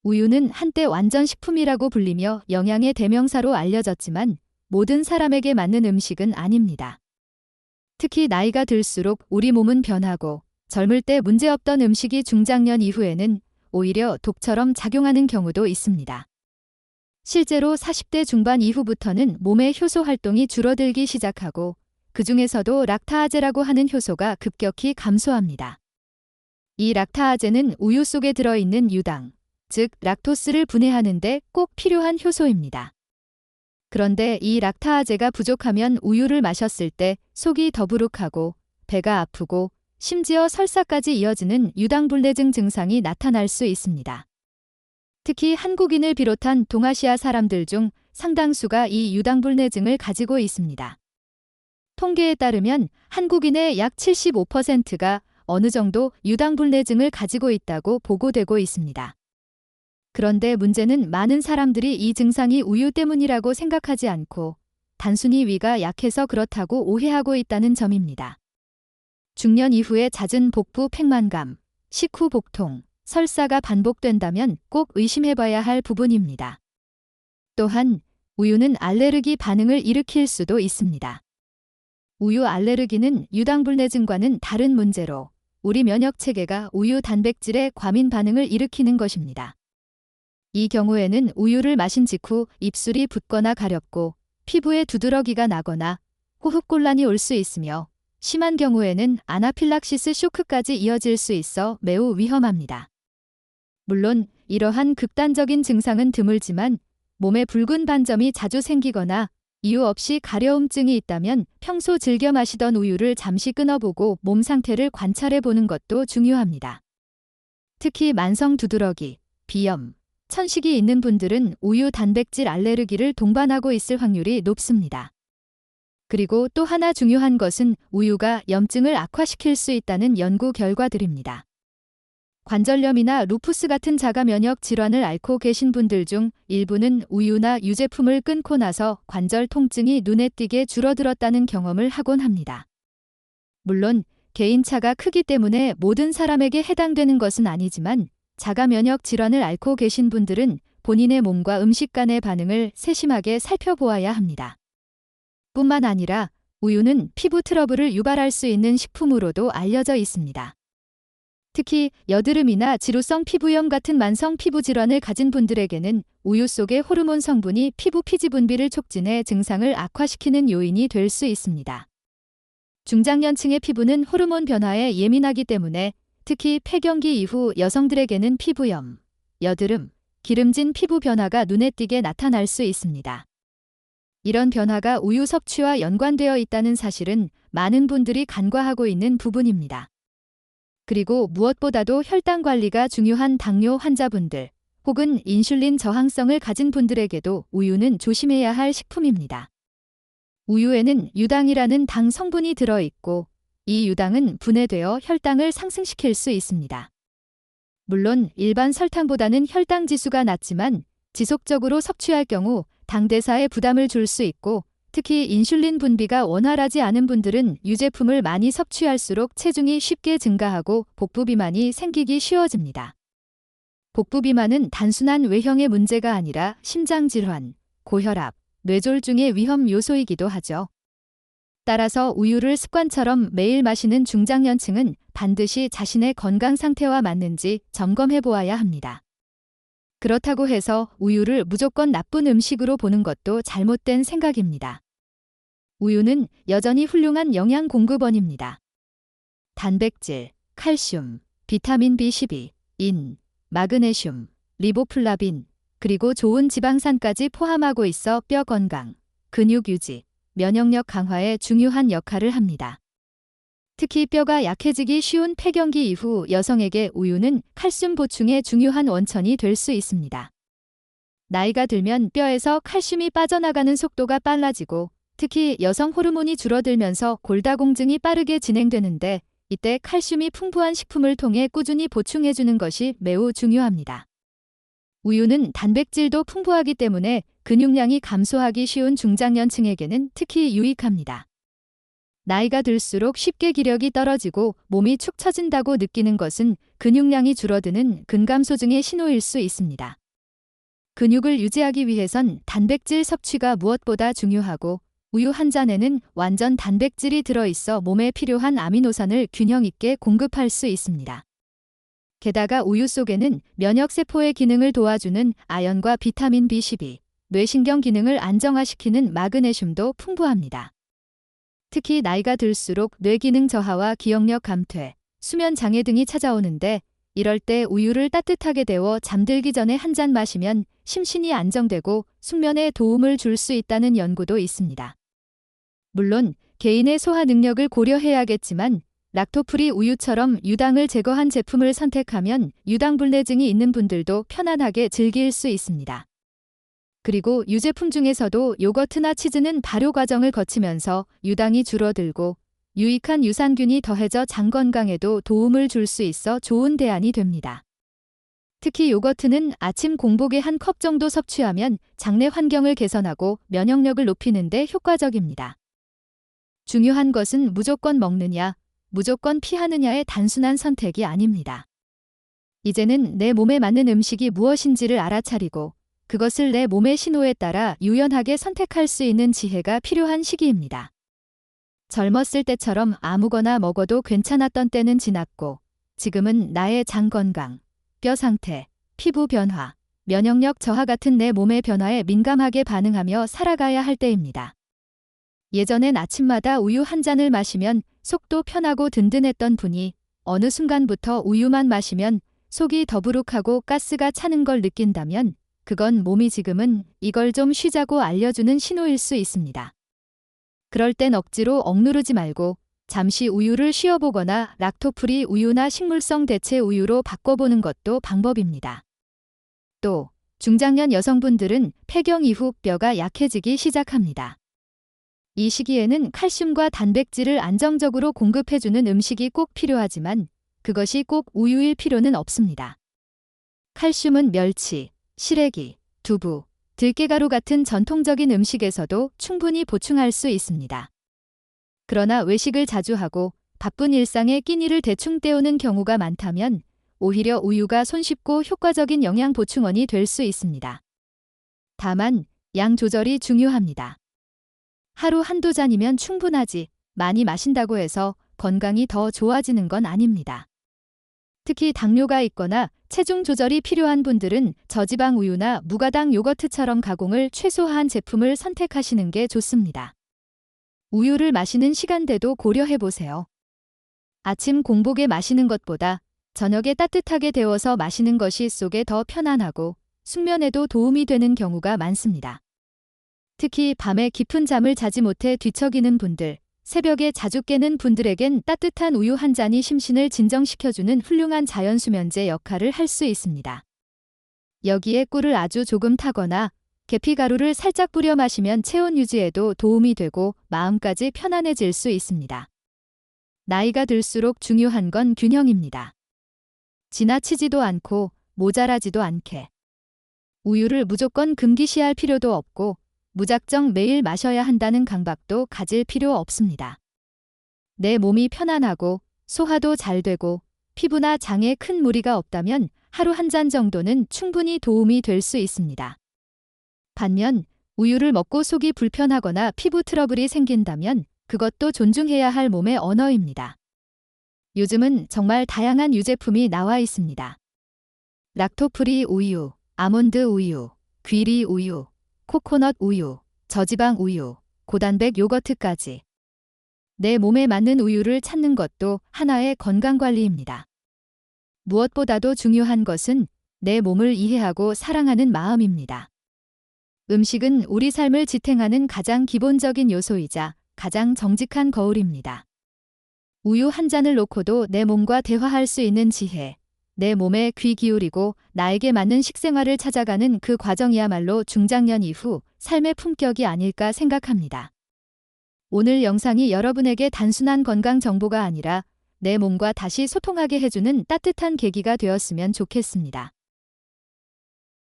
우유는 한때 완전 식품이라고 불리며 영양의 대명사로 알려졌지만 모든 사람에게 맞는 음식은 아닙니다. 특히 나이가 들수록 우리 몸은 변하고 젊을 때 문제없던 음식이 중장년 이후에는 오히려 독처럼 작용하는 경우도 있습니다. 실제로 40대 중반 이후부터는 몸의 효소 활동이 줄어들기 시작하고 그 중에서도 락타아제라고 하는 효소가 급격히 감소합니다. 이 락타아제는 우유 속에 들어있는 유당, 즉 락토스를 분해하는 데 꼭 필요한 효소입니다. 그런데 이 락타아제가 부족하면 우유를 마셨을 때 속이 더부룩하고 배가 아프고 심지어 설사까지 이어지는 유당불내증 증상이 나타날 수 있습니다. 특히 한국인을 비롯한 동아시아 사람들 중 상당수가 이 유당불내증을 가지고 있습니다. 통계에 따르면 한국인의 약 75%가 어느 정도 유당불내증을 가지고 있다고 보고되고 있습니다. 그런데 문제는 많은 사람들이 이 증상이 우유 때문이라고 생각하지 않고 단순히 위가 약해서 그렇다고 오해하고 있다는 점입니다. 중년 이후에 잦은 복부 팽만감, 식후 복통, 설사가 반복된다면 꼭 의심해봐야 할 부분입니다. 또한 우유는 알레르기 반응을 일으킬 수도 있습니다. 우유 알레르기는 유당불내증과는 다른 문제로 우리 면역체계가 우유 단백질에 과민 반응을 일으키는 것입니다. 이 경우에는 우유를 마신 직후 입술이 붓거나 가렵고 피부에 두드러기가 나거나 호흡곤란이 올 수 있으며 심한 경우에는 아나필락시스 쇼크까지 이어질 수 있어 매우 위험합니다. 물론 이러한 극단적인 증상은 드물지만 몸에 붉은 반점이 자주 생기거나 이유 없이 가려움증이 있다면 평소 즐겨 마시던 우유를 잠시 끊어보고 몸 상태를 관찰해보는 것도 중요합니다. 특히 만성 두드러기, 비염, 천식이 있는 분들은 우유 단백질 알레르기를 동반하고 있을 확률이 높습니다. 그리고 또 하나 중요한 것은 우유가 염증을 악화시킬 수 있다는 연구 결과들입니다. 관절염이나 루푸스 같은 자가 면역 질환을 앓고 계신 분들 중 일부는 우유나 유제품을 끊고 나서 관절 통증이 눈에 띄게 줄어들었다는 경험을 하곤 합니다. 물론 개인차가 크기 때문에 모든 사람에게 해당되는 것은 아니지만 자가 면역 질환을 앓고 계신 분들은 본인의 몸과 음식 간의 반응을 세심하게 살펴보아야 합니다. 뿐만 아니라 우유는 피부 트러블을 유발할 수 있는 식품으로도 알려져 있습니다. 특히 여드름이나 지루성 피부염 같은 만성 피부 질환을 가진 분들에게는 우유 속의 호르몬 성분이 피부 피지 분비를 촉진해 증상을 악화시키는 요인이 될 수 있습니다. 중장년층의 피부는 호르몬 변화에 예민하기 때문에 특히 폐경기 이후 여성들에게는 피부염, 여드름, 기름진 피부 변화가 눈에 띄게 나타날 수 있습니다. 이런 변화가 우유 섭취와 연관되어 있다는 사실은 많은 분들이 간과하고 있는 부분입니다. 그리고 무엇보다도 혈당 관리가 중요한 당뇨 환자분들 혹은 인슐린 저항성을 가진 분들에게도 우유는 조심해야 할 식품입니다. 우유에는 유당이라는 당 성분이 들어있고 이 유당은 분해되어 혈당을 상승시킬 수 있습니다. 물론 일반 설탕보다는 혈당 지수가 낮지만 지속적으로 섭취할 경우 당 대사에 부담을 줄 수 있고 특히 인슐린 분비가 원활하지 않은 분들은 유제품을 많이 섭취할수록 체중이 쉽게 증가하고 복부 비만이 생기기 쉬워집니다. 복부 비만은 단순한 외형의 문제가 아니라 심장질환, 고혈압, 뇌졸중의 위험 요소이기도 하죠. 따라서 우유를 습관처럼 매일 마시는 중장년층은 반드시 자신의 건강 상태와 맞는지 점검해 보아야 합니다. 그렇다고 해서 우유를 무조건 나쁜 음식으로 보는 것도 잘못된 생각입니다. 우유는 여전히 훌륭한 영양 공급원입니다. 단백질, 칼슘, 비타민 B12, 인, 마그네슘, 리보플라빈, 그리고 좋은 지방산까지 포함하고 있어 뼈 건강, 근육 유지, 면역력 강화에 중요한 역할을 합니다. 특히 뼈가 약해지기 쉬운 폐경기 이후 여성에게 우유는 칼슘 보충의 중요한 원천이 될 수 있습니다. 나이가 들면 뼈에서 칼슘이 빠져나가는 속도가 빨라지고 특히 여성 호르몬이 줄어들면서 골다공증이 빠르게 진행되는데 이때 칼슘이 풍부한 식품을 통해 꾸준히 보충해주는 것이 매우 중요합니다. 우유는 단백질도 풍부하기 때문에 근육량이 감소하기 쉬운 중장년층에게는 특히 유익합니다. 나이가 들수록 쉽게 기력이 떨어지고 몸이 축 처진다고 느끼는 것은 근육량이 줄어드는 근감소증의 신호일 수 있습니다. 근육을 유지하기 위해선 단백질 섭취가 무엇보다 중요하고 우유 한 잔에는 완전 단백질이 들어있어 몸에 필요한 아미노산을 균형 있게 공급할 수 있습니다. 게다가 우유 속에는 면역세포의 기능을 도와주는 아연과 비타민 B12, 뇌신경 기능을 안정화시키는 마그네슘도 풍부합니다. 특히 나이가 들수록 뇌기능 저하와 기억력 감퇴, 수면 장애 등이 찾아오는데 이럴 때 우유를 따뜻하게 데워 잠들기 전에 한 잔 마시면 심신이 안정되고 숙면에 도움을 줄 수 있다는 연구도 있습니다. 물론 개인의 소화 능력을 고려해야겠지만 락토프리 우유처럼 유당을 제거한 제품을 선택하면 유당불내증이 있는 분들도 편안하게 즐길 수 있습니다. 그리고 유제품 중에서도 요거트나 치즈는 발효 과정을 거치면서 유당이 줄어들고 유익한 유산균이 더해져 장 건강에도 도움을 줄 수 있어 좋은 대안이 됩니다. 특히 요거트는 아침 공복에 한 컵 정도 섭취하면 장내 환경을 개선하고 면역력을 높이는 데 효과적입니다. 중요한 것은 무조건 먹느냐, 무조건 피하느냐의 단순한 선택이 아닙니다. 이제는 내 몸에 맞는 음식이 무엇인지를 알아차리고 그것을 내 몸의 신호에 따라 유연하게 선택할 수 있는 지혜가 필요한 시기입니다. 젊었을 때처럼 아무거나 먹어도 괜찮았던 때는 지났고 지금은 나의 장 건강, 뼈 상태, 피부 변화, 면역력 저하 같은 내 몸의 변화에 민감하게 반응하며 살아가야 할 때입니다. 예전엔 아침마다 우유 한 잔을 마시면 속도 편하고 든든했던 분이 어느 순간부터 우유만 마시면 속이 더부룩하고 가스가 차는 걸 느낀다면 그건 몸이 지금은 이걸 좀 쉬자고 알려주는 신호일 수 있습니다. 그럴 땐 억지로 억누르지 말고 잠시 우유를 쉬어보거나 락토프리 우유나 식물성 대체 우유로 바꿔보는 것도 방법입니다. 또 중장년 여성분들은 폐경 이후 뼈가 약해지기 시작합니다. 이 시기에는 칼슘과 단백질을 안정적으로 공급해주는 음식이 꼭 필요하지만 그것이 꼭 우유일 필요는 없습니다. 칼슘은 멸치, 시래기, 두부, 들깨가루 같은 전통적인 음식에서도 충분히 보충할 수 있습니다. 그러나 외식을 자주 하고 바쁜 일상에 끼니를 대충 때우는 경우가 많다면 오히려 우유가 손쉽고 효과적인 영양 보충원이 될 수 있습니다. 다만 양 조절이 중요합니다. 하루 한두 잔이면 충분하지 많이 마신다고 해서 건강이 더 좋아지는 건 아닙니다. 특히 당뇨가 있거나 체중 조절이 필요한 분들은 저지방 우유나 무가당 요거트처럼 가공을 최소화한 제품을 선택하시는 게 좋습니다. 우유를 마시는 시간대도 고려해보세요. 아침 공복에 마시는 것보다 저녁에 따뜻하게 데워서 마시는 것이 속에 더 편안하고 숙면에도 도움이 되는 경우가 많습니다. 특히 밤에 깊은 잠을 자지 못해 뒤척이는 분들, 새벽에 자주 깨는 분들에겐 따뜻한 우유 한 잔이 심신을 진정시켜주는 훌륭한 자연수면제 역할을 할 수 있습니다. 여기에 꿀을 아주 조금 타거나 계피가루를 살짝 뿌려 마시면 체온 유지에도 도움이 되고 마음까지 편안해질 수 있습니다. 나이가 들수록 중요한 건 균형입니다. 지나치지도 않고 모자라지도 않게. 우유를 무조건 금기시할 필요도 없고 무작정 매일 마셔야 한다는 강박도 가질 필요 없습니다. 내 몸이 편안하고 소화도 잘 되고 피부나 장에 큰 무리가 없다면 하루 한 잔 정도는 충분히 도움이 될 수 있습니다. 반면 우유를 먹고 속이 불편하거나 피부 트러블이 생긴다면 그것도 존중해야 할 몸의 언어입니다. 요즘은 정말 다양한 유제품이 나와 있습니다. 락토프리 우유, 아몬드 우유, 귀리 우유, 코코넛 우유, 저지방 우유, 고단백 요거트까지. 내 몸에 맞는 우유를 찾는 것도 하나의 건강관리입니다. 무엇보다도 중요한 것은 내 몸을 이해하고 사랑하는 마음입니다. 음식은 우리 삶을 지탱하는 가장 기본적인 요소이자 가장 정직한 거울입니다. 우유 한 잔을 놓고도 내 몸과 대화할 수 있는 지혜, 내 몸에 귀 기울이고 나에게 맞는 식생활을 찾아가는 그 과정이야말로 중장년 이후 삶의 품격이 아닐까 생각합니다. 오늘 영상이 여러분에게 단순한 건강 정보가 아니라 내 몸과 다시 소통하게 해주는 따뜻한 계기가 되었으면 좋겠습니다.